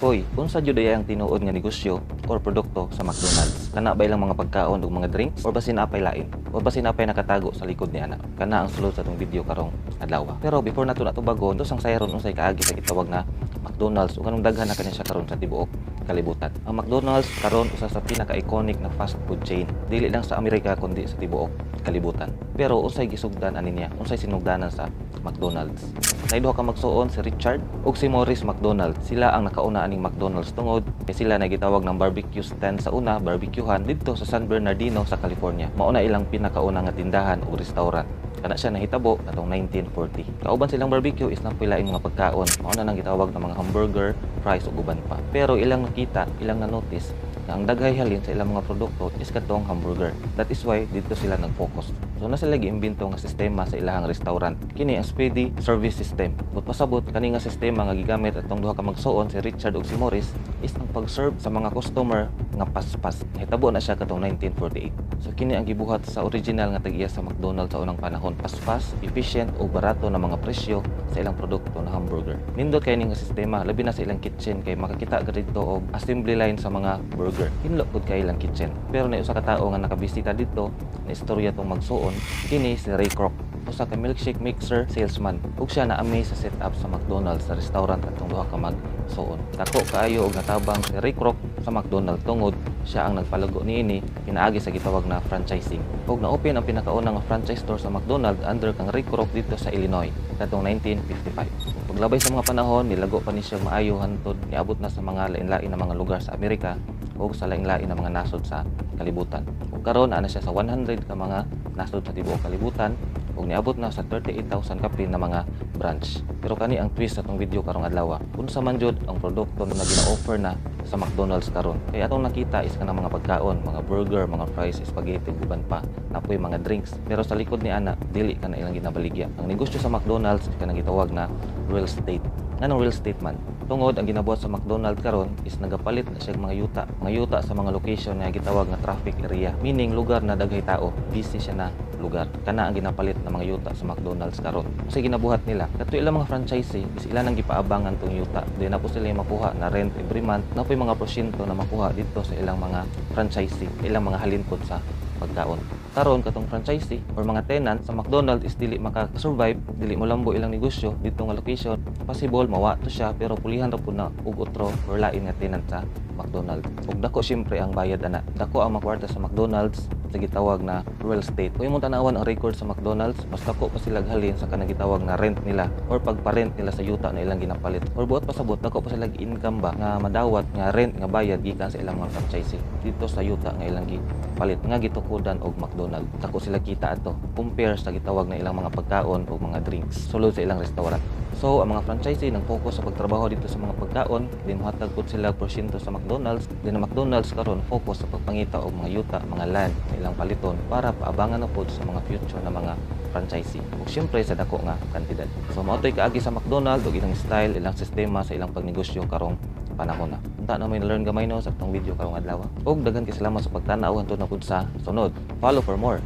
Hoy, unsa jud ay ang tinuod nga negosyo or produkto sa McDonald's? Kana ba ilang mga pagkaon ug mga drinks or basin apay lain? O basin apay nakatago sa likod niana? Kana ang sulod sa tong video karong adlaw. Pero before nato natubagon, ito sang sayron unsay kaagi sa gitawag na McDonald's ug kanang daghan na kani siya karon sa tibuok kalibutan. Ang McDonald's karon usa sa pinaka-iconic na fast food chain dili lang sa Amerika kundi sa tibuok kalibutan. Pero unsay gisugdan ani niya? Unsay sinugdanan sa McDonald's? Nay duha ka magsuon si Richard ug si Maurice McDonald. Sila ang nakauna aning McDonald's tungod kay sila nagitawag ng barbecue stand sa una, barbecuehan didto sa San Bernardino sa California. Mao na ilang pinakauna nga tindahan o restaurant. Kana siya nahitabo atong 1940. Kauban silang barbecue is napilaing mga pagkaon. Mao na nang gitawag ng mga hamburger, fries ug uban pa. Pero ilang nakita, ilang na-notice na ang daghay halin sa ilang mga produkto is katong hamburger. That is why dito sila nag-focus. So na sila giimbento nga sistema sa ilahang restaurant. Kini ang speedy service system. But pasabot kani nga sistema nga gigamit atong duha ka magsuon si Richard ug si Maurice is ang pag-serve sa mga customer nga paspas. Hitabo na siya katong 1948. So kini ang gibuhat sa original nga tag-iya sa McDonald's sa unang panahon. Paspas, efficient ug barato na mga presyo sa ilang produkto na hamburger. Nindot kay ning sistema labi na sa ilang kitchen kay makakita ka dito og assembly line sa mga burger. Hinlo gud kay ilang kitchen. Pero na usa ka tawo nga nakabisita dito na istorya tong magsuon kini si Ray Kroc, usa ka milkshake mixer salesman ug siya na-amaze sa setup sa McDonald's sa restaurant atong duha ka magsuon. Dako kaayo og natabang si Ray Kroc sa McDonald's tungod siya ang nagpalago niini pinaagi sa gitawag na franchising. Ug na-open ang pinakauna nga franchise store sa McDonald's under kang Ray Kroc dito sa Illinois katong 1955. Paglabay sa mga panahon nilago pa ni siya maayo hantod niabot na sa mga lain-lain na mga lugar sa Amerika o sa lain-lain na mga nasod sa kalibutan. Ug karon ana siya sa 100 ka mga nasod sa tibuok kalibutan ug niabot na sa 38,000 kapin na mga branch. Pero kani ang twist sa tong video karong adlaw. Unsa man jud ang produkto na gina-offer na sa McDonald's karon? Kay atong nakita is kanang mga pagkaon, mga burger, mga fries, spaghetti, uban pa, napoy mga drinks. Pero sa likod ni ana dili kana ilang ginabaligya. Ang negosyo sa McDonald's is kanang gitawag na real estate. Nganong real estate man? Tungod ang ginabuhat sa McDonald's karon is nagapalit na siya mga yuta sa mga location na gitawag nga traffic area, meaning lugar na daghay tao, busy siya na lugar. Kana ang ginapalit ng mga yuta sa McDonald's karon. Kasi ginabuhat nila kadto ilang mga franchisee is ilan ang gipaabangan tong yuta. Di na po sila makuha na rent every month, na po mga porsyento na makuha dito sa ilang mga franchisee, ilang mga halimpot sa pagkaon. Karon katong franchisee or mga tenant sa McDonald's is dili maka-survive, dili mo lambo ilang negosyo dito nga location. Possible mawa to siya pero pulihan ra pud na og otro or lain nga tenant sa McDonald's. Ug dako syempre ang bayad ana. Dako ang makwarta sa McDonald's sa gitawag na real estate. Kung imong tanawan ang record sa McDonald's, mas dako pa sila halin sa kanang gitawag na rent nila or pagpa-rent nila sa yuta na ilang ginapalit. Or buot pasabot dako pa sila income ba nga madawat nga rent nga bayad gikan sa ilang mga franchisee dito sa yuta nga ilang gipalit nga gitukudan og McDonald's. Dako sila kita ato compare sa gitawag na ilang mga pagkaon o mga drinks sulod sa ilang restaurant. So, ang mga franchisee nang focus sa pagtrabaho dito sa mga pagkaon, din muhatag pud sila porsyento sa McDonald's. Din ang McDonald's karon focus sa pagpangita og mga yuta, mga land na ilang paliton para paabangan na pud sa mga future na mga franchisee. Ug syempre sa dako nga kantidad. So, mao toy kaagi sa McDonald's ug ilang style, ilang sistema sa ilang pagnegosyo karong panahon na. Unta na may learn gamay no sa tong video karong adlaw. Ug daghan kay salamat sa pagtan-aw hangtod na pud sa sunod. Follow for more.